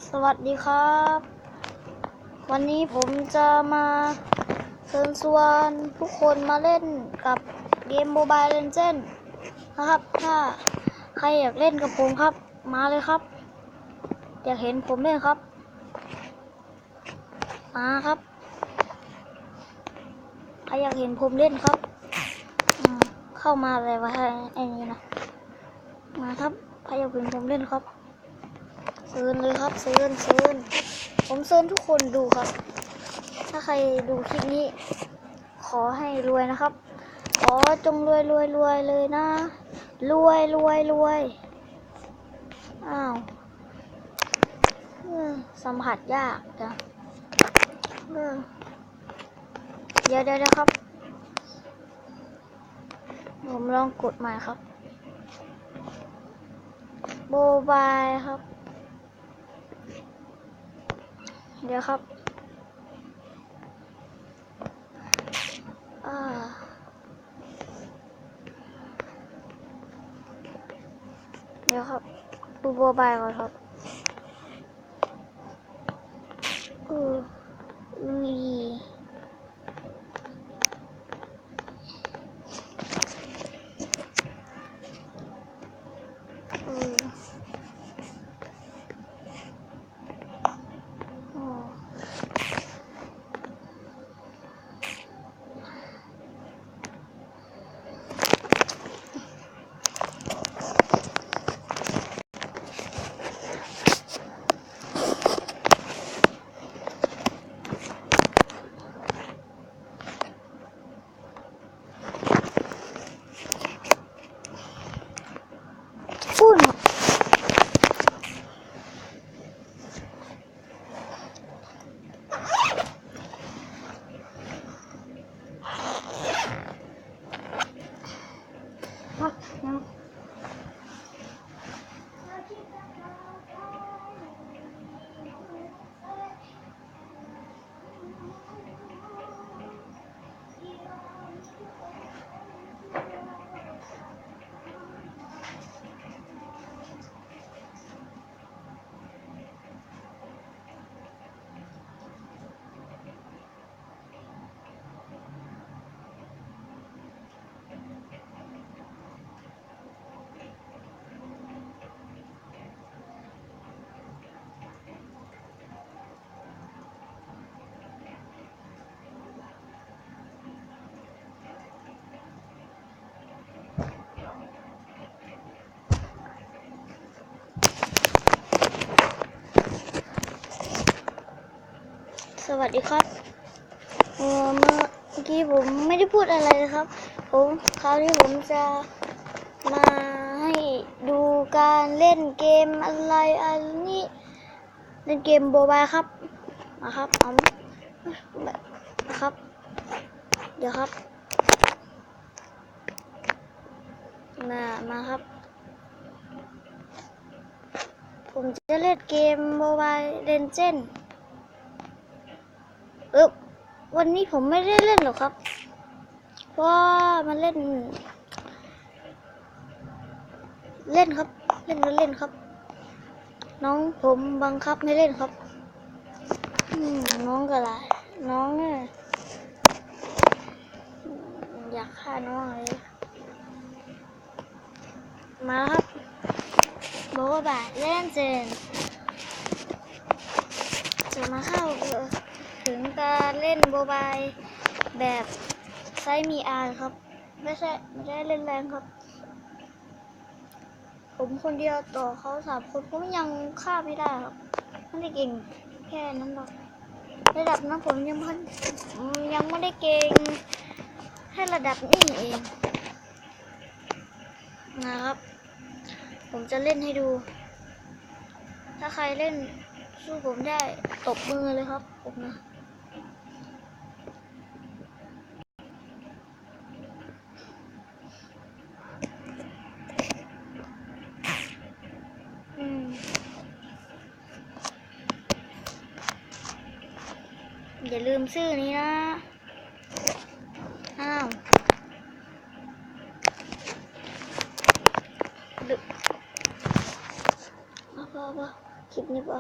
สวัสดีครับ วันนี้ผมจะมาเชิญชวนทุกคนมาเล่นกับเกม Mobile Legends นะครับถ้าใครอยากเล่นกับผมครับมาเลยครับอยากเห็นผมเล่นครับมาครับใครอยากเห็นผมเล่นครับเข้ามาเลยว่าไอ้นี่นะมาครับใครอยากเห็นผมเล่นครับเชิญเลยครับเชิญผมเชิญทุกคนดูครับถ้าใครดูคลิปนี้ขอให้รวยนะครับขอจงรวยเลยนะรวยอ้าวสัมผัสยากจ้ะเดี๋ยวครับผมลองกดใหม่ครับโมบายครับเดี๋ยวครับเดี๋ยวครับดูโมบายก่อนครับลุยพูดสวัสดีครับเมื่อกี้ผมไม่ได้พูดอะไรเลยครับคราวนี้ผมจะมาให้ดูการเล่นเกมอะไรอันนี้เล่นเกมโมบายครับนะครับนะครับเดี๋ยวครับมาครับผมจะเล่นเกมโมบายเลนเจนวันนี้ผมไม่ได้เล่นหรอกครับเพราะมันเล่นครับเล่นครับน้องผมบังคับไม่เล่นครับน้องก็ละน้องเนี่ยอยากฆ่าน้องเลยมาครับโมบายเล่นเจนจะมาเข้าถึงการเล่นโมบายแบบไซมีอาร์ครับไม่ได้เล่นแรงครับผมคนเดียวต่อเขา3 คนผมยังฆ่าไม่ได้ครับไม่ได้เก่งแค่นั้นหรอกระดับนั้นผมยังไม่ได้เก่งแค่ระดับนี้เองนะครับผมจะเล่นให้ดูถ้าใครเล่นสู้ผมได้ตบมือเลยครับผมนะอย่าลืมชื่อนี้นะอ้าวพอคลิปนี้พอ